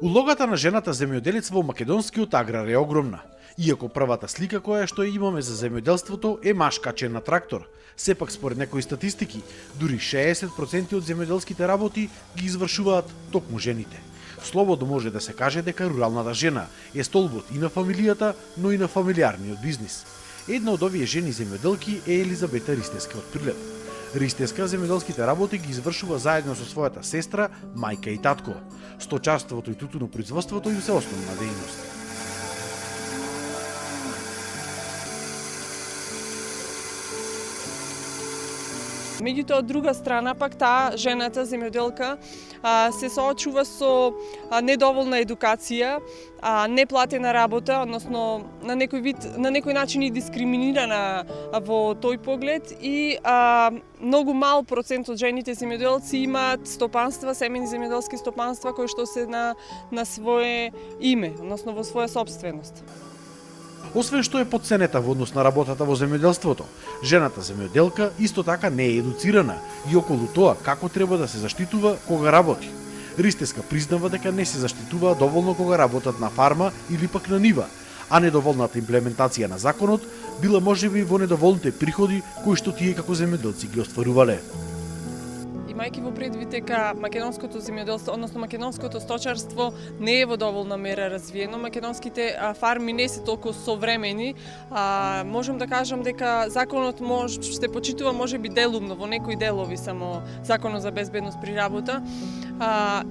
Улогата на жената земјоделец во македонскиот аграр е огромна. Иако првата слика која што ја имаме за земјоделството е маж качен на трактор, сепак според некои статистики, дури 60% од земјоделските работи ги извршуваат токму жените. Слободно може да се каже дека руралната жена е столбот и на фамилијата, но и на фамилиарниот бизнис. Една од овие жени земјоделки е Елизабета Ристеска од Прилеп. Ристеска земјоделските работи ги извршува заедно со својата сестра, мајка и татко. Сточарството и тутунопроизводството им се основна дејност. Меѓутоа, од друга страна, пак таа жената земјоделка се соочува со недоволна едукација, неплатена работа, односно на некој начин и дискриминирана во тој поглед и многу мал процент од жените земјоделци имаат стопанства, семени земјоделски стопанства кои што се на свое име, односно во своја сопственост. Освен што е потценета во однос на работата во земјоделството, жената земјоделка исто така не е едуцирана и околу тоа како треба да се заштитува кога работи. Ристеска признава дека не се заштитува доволно кога работат на фарма или пак на нива, а недоволната имплементација на законот била можеби во недоволните приходи кои што тие како земјоделци ги остварувале. Имајќи во предвид дека македонското земјоделство, односно македонското сточарство не е во доволна мера развиено, македонските фарми не се толку современи, можам да кажам дека законот се почитува можеби делумно во некои делови само законот за безбедност при работа.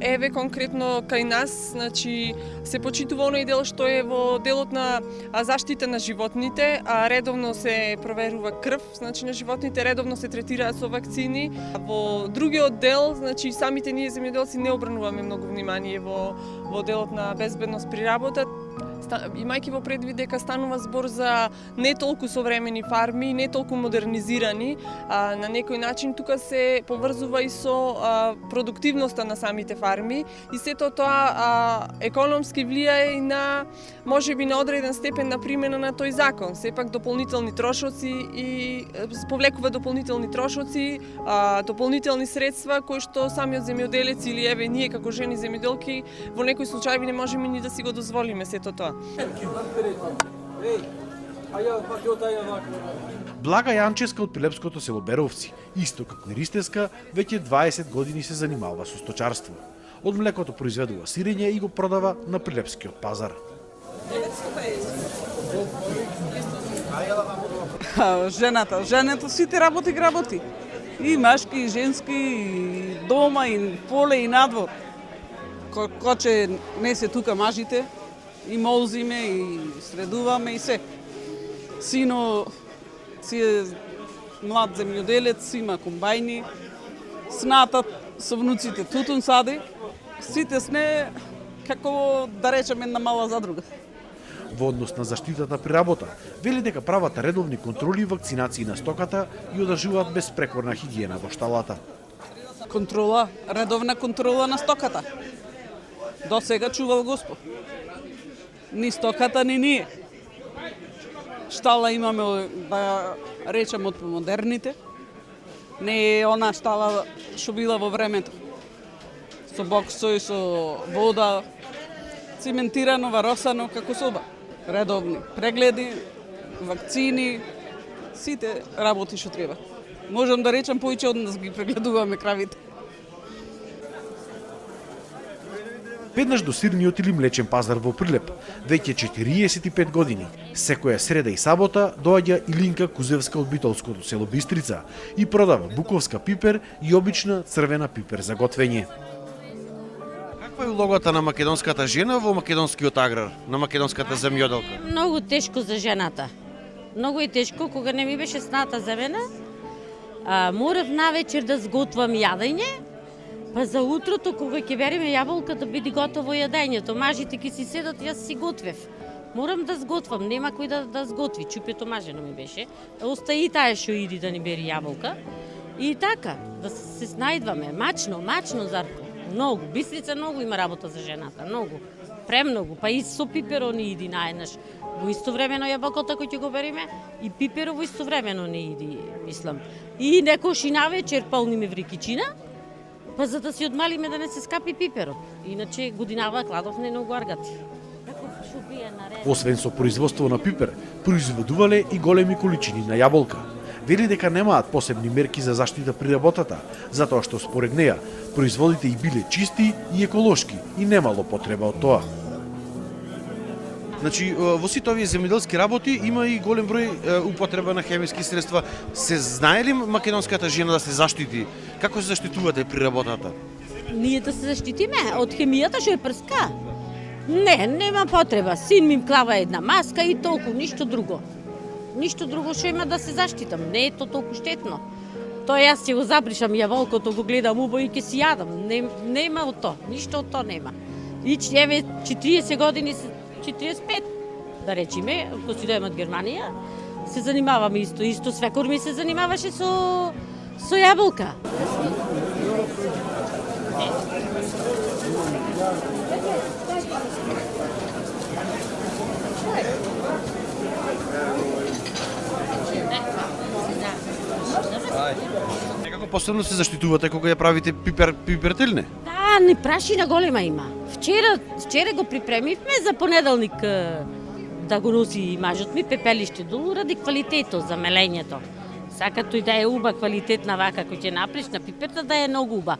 Еве конкретно кај нас, значи се почитува оној дел што е во делот на заштита на животните, редовно се проверува крв, значи на животните, редовно се третираат со вакцини. Во другиот дел, значи самите ние земјоделци не обрануваме многу внимание во делот на безбедност при работа, имајќи во предвид дека станува збор за не толку современи фарми, не толку модернизирани, на некој начин тука се поврзува и со продуктивноста на самите фарми и сето тоа економски влијае и на можеби на одреден степен на примена на тој закон. Сепак дополнителни трошоци и повлекува дополнителни трошоци, дополнителни средства кои што самиот земјоделец или еве ние како жени земјоделки во некои случаи не можеме ни да си го дозволиме сето тоа. Блага Јанческа од Пилепското село Беровци, исто како и Ристеска, веќе 20 години се занимава со сточарство. Од млекото произведува сирење и го продава на Прилепскиот пазар. Жената сите работи. И машки, и женски, и дома, и поле, и надвор. Коче не се тука мажите, и молзиме, и средуваме, и се. Сино си е млад земјоделец, има комбајни, сната со внуците тутун сади, сите сне, како да речеме, една мала задруга. Во однос на заштитата при работа, вели дека прават редовни контроли и вакцинации на стоката и одржуваат безпрекорна хигиена во шталата. Редовна контрола на стоката. До сега чувал Господ. Ни стоката, ни ние. Штала имаме, да речем, од модерните. Не е она штала што била во времето. Со боксој, со вода, циментирано, варосано, како соба. Редовни прегледи, вакцини, сите работи што треба. Можам да речам, повеќе од нас ги прегледуваме кравите. Веднаш до сирниот или млечен пазар во Прилеп, веќе 45 години, секоја среда и сабота доаѓа Илинка Кузевска од битолското село Бистрица и продава буковска пипер и обична црвена пипер за готвење. Каква е улогата на македонската жена во македонскиот аграр, на македонската земјоделка? Многу тешко за жената. Многу е тешко, кога не ми беше сната за мене. Морав навечер да сготвам јадење, па за утрото кога ќе береме јаболка да биде готово јадењето. Мажите ќе си седат, јас си готвев. Морам да сготвам, нема кој да сготви. Чупето мажено ми беше. Остаи и таа што иди да ни бери јаболка. И така, да се снајдваме. Мачно, Зарко. Многу. Бистрица многу има работа за жената. Многу. Премногу. Па и со пиперо не иди наеднаш. Во истовремено јаболкото кој ќе го бериме и пиперо во истовремено не иди, мислам. И некош и навечер полниме врикичина, Па за да си одмалиме да не се скапи пиперот. Иначе годинава кладовне многу аргати. Како шупија наред. Освен со производство на пипер, произведувале и големи количини на јаболка. Вели дека немаат посебни мерки за заштита при работата, затоа што според неа производите и биле чисти и еколошки и немало потреба од тоа. Значи, во сите овие земјоделски работи има и голем број употреба на хемиски средства. Се знае ли македонската жена да се заштити? Како се заштитувате при работата? Ние да се заштитиме од хемијата што е прска. Не, нема потреба. Син ми клава една маска и толку, ништо друго. Ништо друго што има да се заштитам. Не е то толку штетно. Тоа јас ќе го забришам јаволкото, го гледам убаво и ќе си јадам. Нема од то, ништо од то нема. И еве 40 години, 45, да речиме, кога си дојдем од Германија, се занимаваме исто свекор ми се занимаваше со јаболка. Некако посебно се заштитувате кога ја правите пипертелне? Да, не прашина голема има. Вчера го припремивме за понеделник да го носи мажот ми пепелиште долу ради квалитетот за мелењето. Сакато и да е уба квалитетна вака кој ќе направиш на пиперта да е многу уба.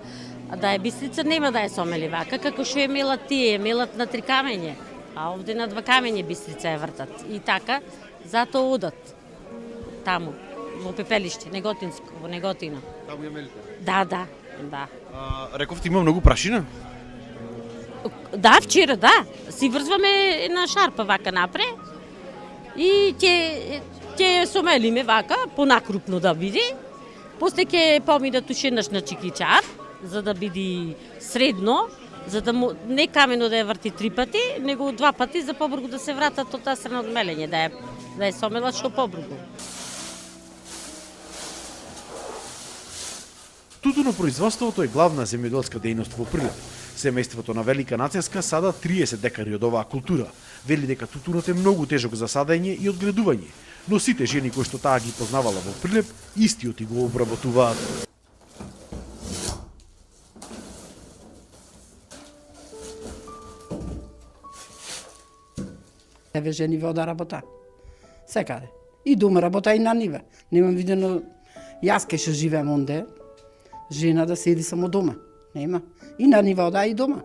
А да е бистрица нема да е сомели вака, како што е мелат тие, мелат на 3 камење. А овде на 2 камење бистрица е вртат. И така, затоа одат таму, во пепелиште, Неготинско, во Неготина. Таму ја мелите? Да. Рековте има многу прашина? Да, вчера, да. Си врзваме една шарпа вака напре и ќе сомелиме вака, понакрупно да биде. После ќе помине тушенаш на чикичар, за да биде средно, за да му, не камено да ја врти 3 пати, него 2 пати за побргу да се вратат од таа страна од мелење, да е сомела што побргу. Тутунопроизводството е главна земјоделска дејност во Прилеп. Семејството на Велика Нацеска сада 30 декари од оваа култура. Вели дека тутунот е многу тежок за садење и одгледување, но сите жени кои што таа ги познавала во Прилеп, истиот и го обработуваат. Еве жени вода работа. Секаде. И дома работа и на нива. Немам видено, јас ке што живеам онде, жена да седи само дома. Нема. И на нива ода и дома.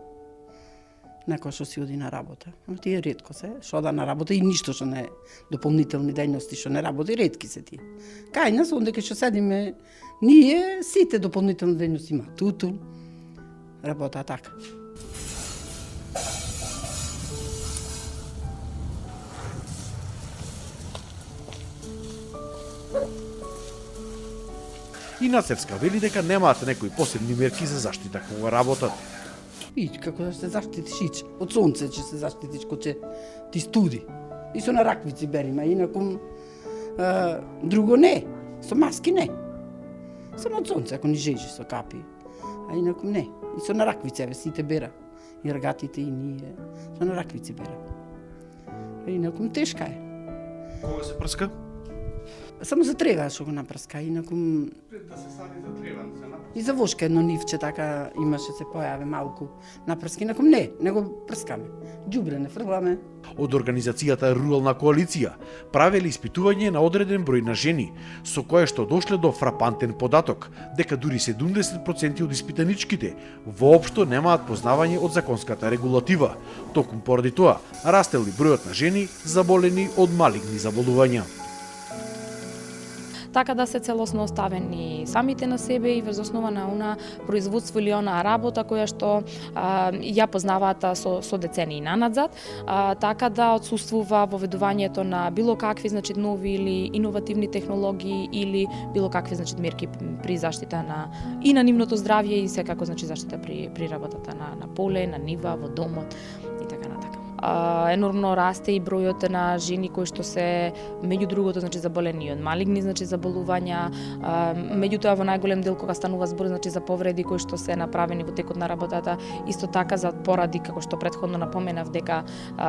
Некој што си оди на работа. Но тие ретко се, што ода на работа и ништо што не дополнителни дејности што не работи, ретки се тие. Кај нас, онде ке што седиме, ние сите дополнителни дејности има. Тутун, работа така. И Нацевска вели дека немаат некои посебни мерки за заштита кога работат. И како да се заштитиш ич, од сонце ќе се заштитиш кога ќе ти студи. И со на раквици бериме, инаку друго не, со маски не. Само од сонце ако ни жежи со капи, а инаку не. И со на раквици еве сите бера, и ргатите и ние, со на раквици бера. Инаку тешка е. Кога се прска? Само за трева што го напрска, инаку Да се сади за трева, се напрска. и за вошка едно нивче така имаше се појаве малку напрски, инаку не го прскаме. Ѓубре не фрламе. Од организацијата Рурална коалиција правеле испитување на одреден број на жени, со кое што дошле до фрапантен податок, дека дури 70% од испитаничките воопшто немаат познавање од законската регулатива. Токму поради тоа, растел и бројот на жени заболени од малигни заболувања. Така да се целосно оставени самите на себе и врз основа на она производство или она работа која што ја познаваат со децении нанадзад, така да отсуствува воведувањето на било какви нови или иновативни технологии или било какви мерки при заштита и на нивното здравје и секако заштита при работата на поле, на нива, во домот и така натака. енормно расте и бројот на жени кои што се меѓу другото значи заболени од малигни значи заболувања, меѓутоа во најголем дел кога станува збор значи за повреди кои што се направени во текот на работата, исто така за поради како што претходно напоменав дека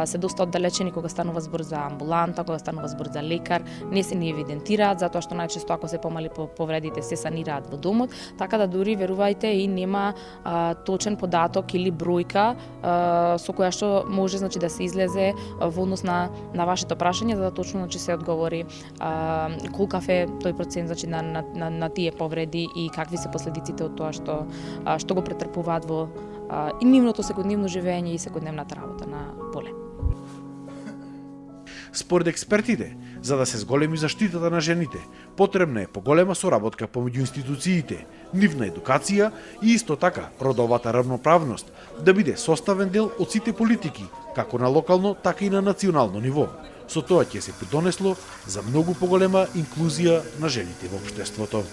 се доста оддалечени кога станува збор за амбуланта, кога станува збор за лекар, не се ни евидентираат затоа што најчесто ако се помали повредите се санираат во домот, така да дури верувајте и нема точен податок или бројка со која што може значи да се излезе во однос на вашето прашање за да точно значи се одговори колкав е тој процент значи на тие повреди и какви се последиците од тоа што го претрпуваат во и нивното секојдневно живење и секојдневната работа на поле. Според експертите, за да се зголеми заштитата на жените, потребна е поголема соработка помеѓу институциите, нивна едукација и исто така родовата равноправност да биде составен дел од сите политики, како на локално, така и на национално ниво. Со тоа ќе се придонесло за многу поголема инклузија на жените во општеството.